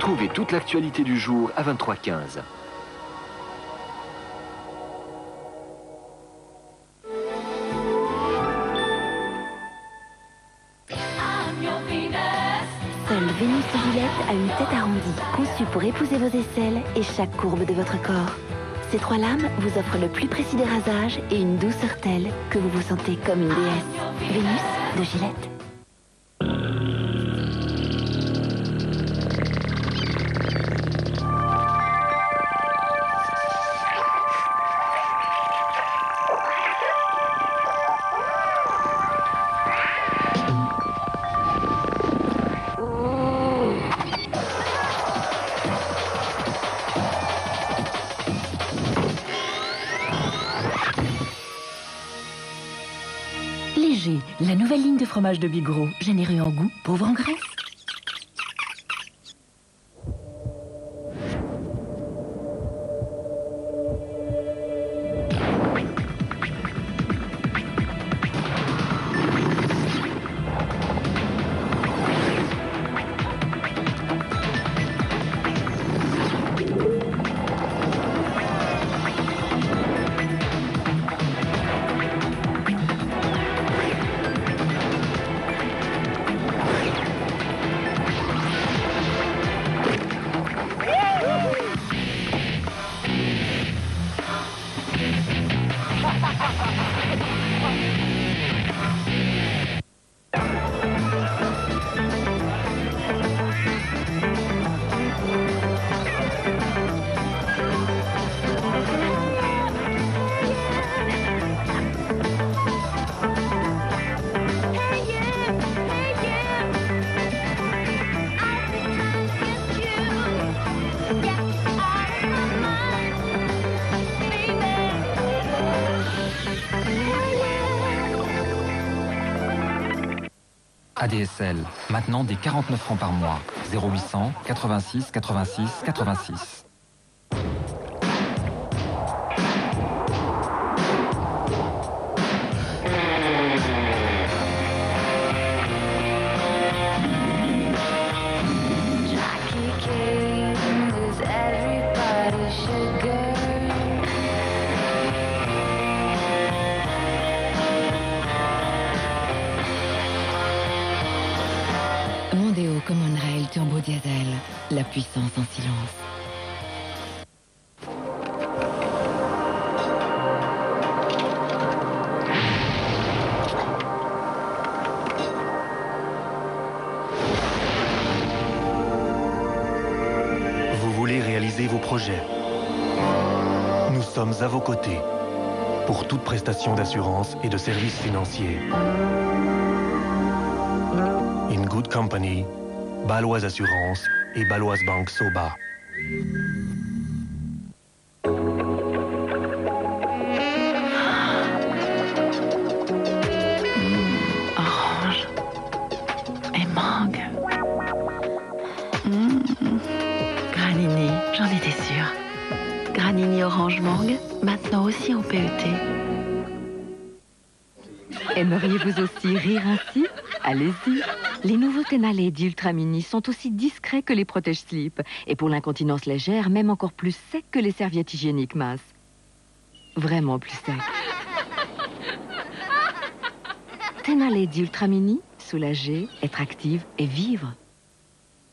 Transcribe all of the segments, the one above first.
Retrouvez toute l'actualité du jour à 23h15. Seule Vénus de Gillette a une tête arrondie, conçue pour épouser vos aisselles et chaque courbe de votre corps. Ces 3 lames vous offrent le plus précis des rasages et une douceur telle que vous vous sentez comme une déesse. Vénus de Gillette. Léger, la nouvelle ligne de fromage de Bigros, généreux en goût, pauvre en graisse. ADSL, maintenant des 49 francs par mois. 0800 86 86 86. Mondeo Common Rail Turbo Diesel, la puissance en silence. Vous voulez réaliser vos projets. Nous sommes à vos côtés pour toute prestation d'assurance et de services financiers. In good company, Baloise Assurance et Baloise Banque Soba. Orange et mangue. Granini, j'en étais sûre. Granini orange mangue, maintenant aussi en PET. Aimeriez-vous aussi rire ainsi? Allez-y. Les nouveaux Tenalé d'Ultra Mini sont aussi discrets que les protège-slip et pour l'incontinence légère, même encore plus secs que les serviettes hygiéniques minces. Vraiment plus secs. Tenalé d'Ultra Mini, soulager, être active et vivre.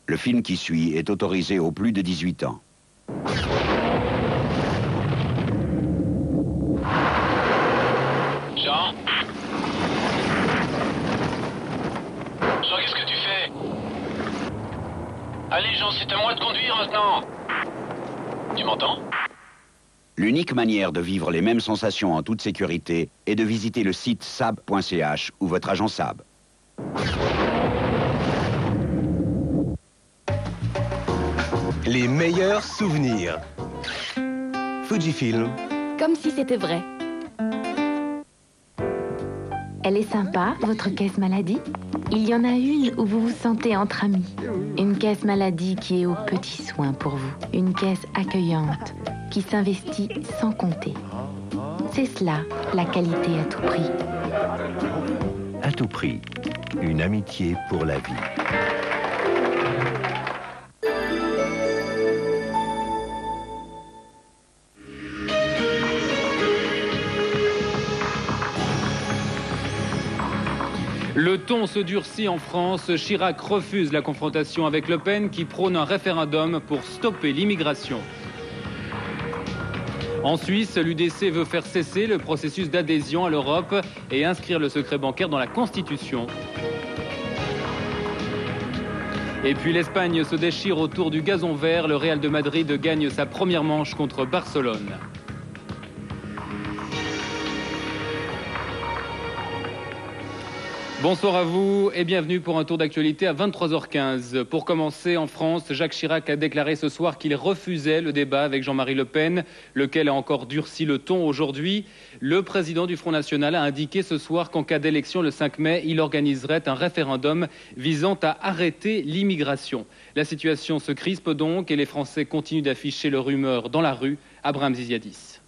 Le film qui suit est autorisé aux plus de 18 ans. Jean? Jean, qu'est-ce que tu fais? Allez, Jean, c'est à moi de conduire maintenant. Tu m'entends? L'unique manière de vivre les mêmes sensations en toute sécurité est de visiter le site saab.ch ou votre agent Saab. Les meilleurs souvenirs. Fujifilm. Comme si c'était vrai. Elle est sympa, votre caisse maladie? Il y en a une où vous vous sentez entre amis. Une caisse maladie qui est aux petits soins pour vous. Une caisse accueillante qui s'investit sans compter. C'est cela, la qualité à tout prix. À tout prix, une amitié pour la vie. Le ton se durcit en France. Chirac refuse la confrontation avec Le Pen qui prône un référendum pour stopper l'immigration. En Suisse, l'UDC veut faire cesser le processus d'adhésion à l'Europe et inscrire le secret bancaire dans la Constitution. Et puis l'Espagne se déchire autour du gazon vert. Le Real de Madrid gagne sa première manche contre Barcelone. Bonsoir à vous et bienvenue pour un tour d'actualité à 23h15. Pour commencer, en France, Jacques Chirac a déclaré ce soir qu'il refusait le débat avec Jean-Marie Le Pen, lequel a encore durci le ton aujourd'hui. Le président du Front National a indiqué ce soir qu'en cas d'élection le 5 mai, il organiserait un référendum visant à arrêter l'immigration. La situation se crispe donc et les Français continuent d'afficher leur rumeur dans la rue. Abraham Ziziadis.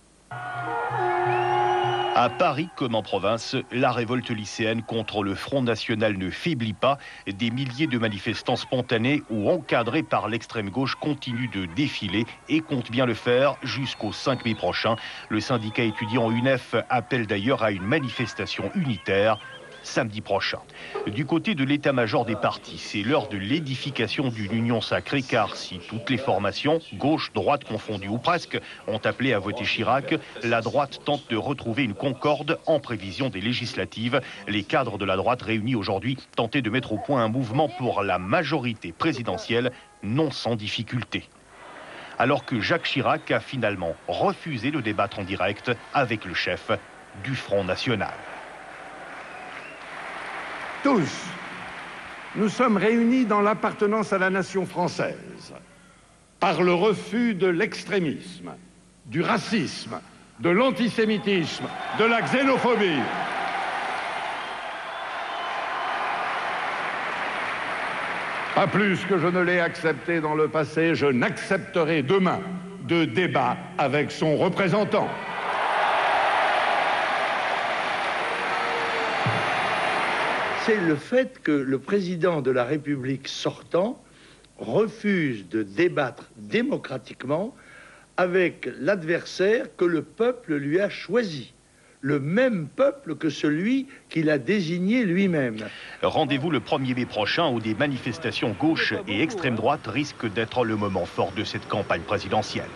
À Paris comme en province, la révolte lycéenne contre le Front National ne faiblit pas. Des milliers de manifestants spontanés ou encadrés par l'extrême gauche continuent de défiler et comptent bien le faire jusqu'au 5 mai prochain. Le syndicat étudiant UNEF appelle d'ailleurs à une manifestation unitaire samedi prochain. Du côté de l'état-major des partis, c'est l'heure de l'édification d'une union sacrée, car si toutes les formations, gauche, droite confondues ou presque, ont appelé à voter Chirac, la droite tente de retrouver une concorde en prévision des législatives. Les cadres de la droite réunis aujourd'hui tentaient de mettre au point un mouvement pour la majorité présidentielle, non sans difficulté. Alors que Jacques Chirac a finalement refusé de débattre en direct avec le chef du Front National. Tous, nous sommes réunis dans l'appartenance à la nation française, par le refus de l'extrémisme, du racisme, de l'antisémitisme, de la xénophobie. Pas plus que je ne l'ai accepté dans le passé, je n'accepterai demain de débat avec son représentant. C'est le fait que le président de la République sortant refuse de débattre démocratiquement avec l'adversaire que le peuple lui a choisi. Le même peuple que celui qu'il a désigné lui-même. Rendez-vous le 1er mai prochain où des manifestations gauche et extrême droite risquent d'être le moment fort de cette campagne présidentielle.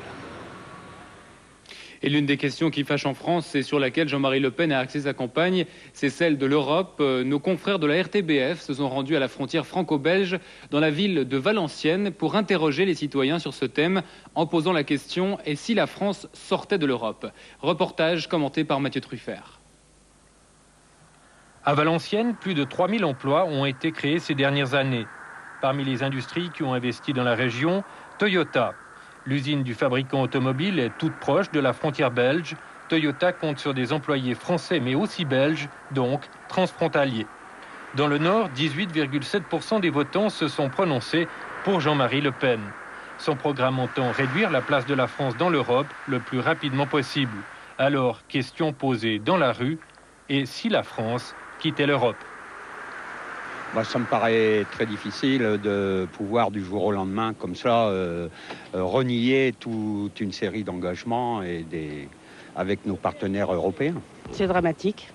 Et l'une des questions qui fâche en France et sur laquelle Jean-Marie Le Pen a axé sa campagne, c'est celle de l'Europe. Nos confrères de la RTBF se sont rendus à la frontière franco-belge dans la ville de Valenciennes pour interroger les citoyens sur ce thème en posant la question « Et si la France sortait de l'Europe ?» Reportage commenté par Mathieu Truffert. À Valenciennes, plus de 3000 emplois ont été créés ces dernières années. Parmi les industries qui ont investi dans la région, Toyota. L'usine du fabricant automobile est toute proche de la frontière belge. Toyota compte sur des employés français mais aussi belges, donc transfrontaliers. Dans le Nord, 18,7% des votants se sont prononcés pour Jean-Marie Le Pen. Son programme entend réduire la place de la France dans l'Europe le plus rapidement possible. Alors, question posée dans la rue, et si la France quittait l'Europe ? Ça me paraît très difficile de pouvoir du jour au lendemain, comme ça, renier toute une série d'engagements avec nos partenaires européens. C'est dramatique,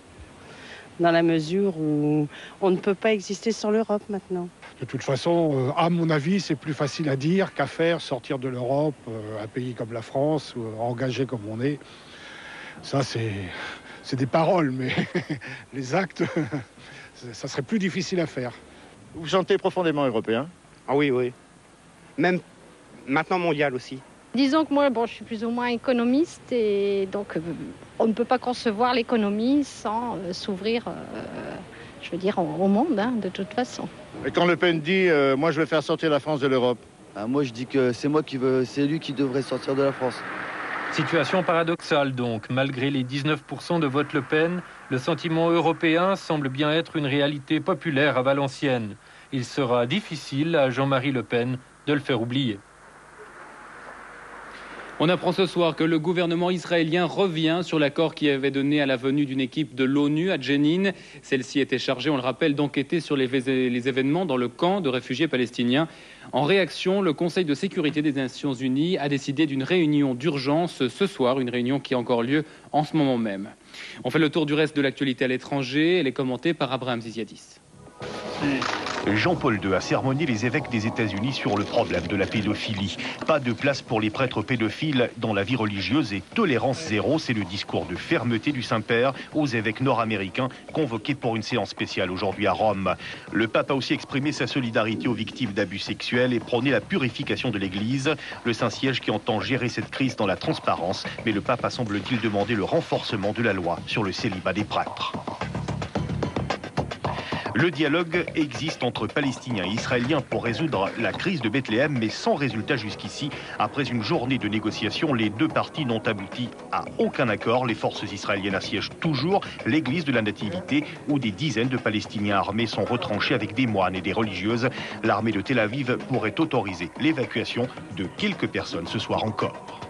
dans la mesure où on ne peut pas exister sans l'Europe maintenant. De toute façon, à mon avis, c'est plus facile à dire qu'à faire, sortir de l'Europe, un pays comme la France, engagé comme on est. Ça, c'est des paroles, mais les actes... ça serait plus difficile à faire. Vous vous sentez profondément européen ? Ah oui, oui. Même maintenant mondial aussi. Disons que moi, je suis plus ou moins économiste et donc on ne peut pas concevoir l'économie sans s'ouvrir, au monde, de toute façon. Et quand Le Pen dit « moi je vais faire sortir la France de l'Europe », moi je dis que c'est lui qui devrait sortir de la France. Situation paradoxale donc. Malgré les 19% de vote Le Pen, le sentiment européen semble bien être une réalité populaire à Valenciennes. Il sera difficile à Jean-Marie Le Pen de le faire oublier. On apprend ce soir que le gouvernement israélien revient sur l'accord qui avait donné à la venue d'une équipe de l'ONU à Jenin. Celle-ci était chargée, on le rappelle, d'enquêter sur les événements dans le camp de réfugiés palestiniens. En réaction, le Conseil de sécurité des Nations Unies a décidé d'une réunion d'urgence ce soir, une réunion qui a encore lieu en ce moment même. On fait le tour du reste de l'actualité à l'étranger. Elle est commentée par Abraham Ziziadis. Jean-Paul II a sermonné les évêques des États-Unis sur le problème de la pédophilie. Pas de place pour les prêtres pédophiles dans la vie religieuse et tolérance zéro, c'est le discours de fermeté du Saint-Père aux évêques nord-américains convoqués pour une séance spéciale aujourd'hui à Rome. Le pape a aussi exprimé sa solidarité aux victimes d'abus sexuels et prôné la purification de l'Église. Le Saint-Siège qui entend gérer cette crise dans la transparence, mais le pape a semble-t-il demandé le renforcement de la loi sur le célibat des prêtres. Le dialogue existe entre Palestiniens et Israéliens pour résoudre la crise de Bethléem, mais sans résultat jusqu'ici. Après une journée de négociations, les deux parties n'ont abouti à aucun accord. Les forces israéliennes assiègent toujours l'église de la Nativité, où des dizaines de Palestiniens armés sont retranchés avec des moines et des religieuses. L'armée de Tel Aviv pourrait autoriser l'évacuation de quelques personnes ce soir encore.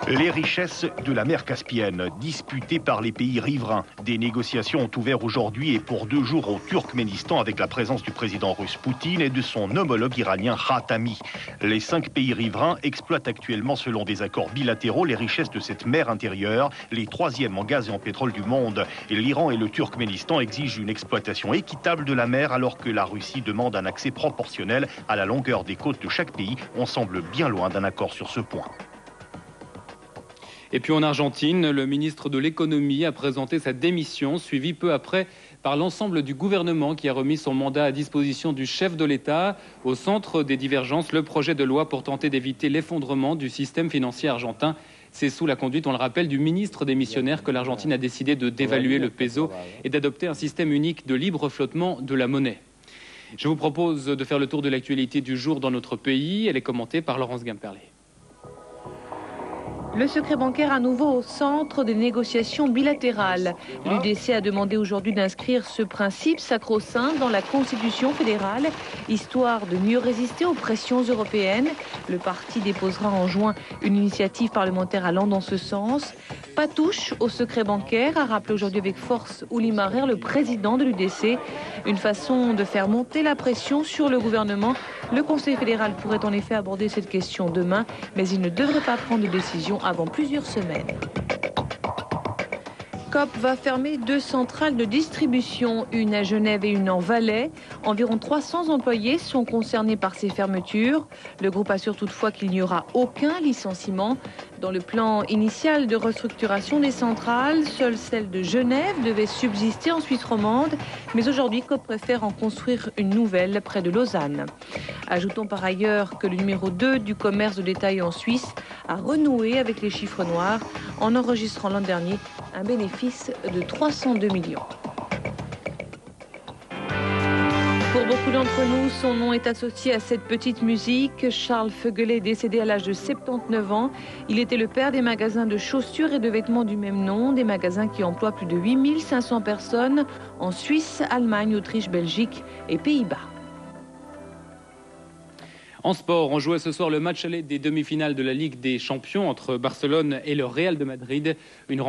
Les richesses de la mer Caspienne, disputées par les pays riverains. Des négociations ont ouvert aujourd'hui et pour 2 jours au Turkménistan avec la présence du président russe Poutine et de son homologue iranien Khatami. Les 5 pays riverains exploitent actuellement, selon des accords bilatéraux, les richesses de cette mer intérieure, les 3e en gaz et en pétrole du monde. Et l'Iran et le Turkménistan exigent une exploitation équitable de la mer alors que la Russie demande un accès proportionnel à la longueur des côtes de chaque pays. On semble bien loin d'un accord sur ce point. Et puis en Argentine, le ministre de l'économie a présenté sa démission, suivie peu après par l'ensemble du gouvernement qui a remis son mandat à disposition du chef de l'État. Au centre des divergences, le projet de loi pour tenter d'éviter l'effondrement du système financier argentin. C'est sous la conduite, on le rappelle, du ministre démissionnaire que l'Argentine a décidé de dévaluer le peso et d'adopter un système unique de libre flottement de la monnaie. Je vous propose de faire le tour de l'actualité du jour dans notre pays. Elle est commentée par Laurence Guimperlé. Le secret bancaire à nouveau au centre des négociations bilatérales. L'UDC a demandé aujourd'hui d'inscrire ce principe sacro-saint dans la Constitution fédérale, histoire de mieux résister aux pressions européennes. Le parti déposera en juin une initiative parlementaire allant dans ce sens. Pas touche au secret bancaire, a rappelé aujourd'hui avec force Uli Maher, le président de l'UDC. Une façon de faire monter la pression sur le gouvernement. Le Conseil fédéral pourrait en effet aborder cette question demain, mais il ne devrait pas prendre de décision avant plusieurs semaines. Coop va fermer 2 centrales de distribution, une à Genève et une en Valais. Environ 300 employés sont concernés par ces fermetures. Le groupe assure toutefois qu'il n'y aura aucun licenciement. Dans le plan initial de restructuration des centrales, seule celle de Genève devait subsister en Suisse romande. Mais aujourd'hui, Coop préfère en construire une nouvelle près de Lausanne. Ajoutons par ailleurs que le numéro 2 du commerce de détail en Suisse a renoué avec les chiffres noirs en enregistrant l'an dernier un bénéfice de 302 millions. Pour beaucoup d'entre nous, son nom est associé à cette petite musique. Charles Feugelet est décédé à l'âge de 79 ans. Il était le père des magasins de chaussures et de vêtements du même nom, des magasins qui emploient plus de 8500 personnes en Suisse, Allemagne, Autriche, Belgique et Pays-Bas. En sport, on jouait ce soir le match aller des demi-finales de la Ligue des Champions entre Barcelone et le Real de Madrid. Une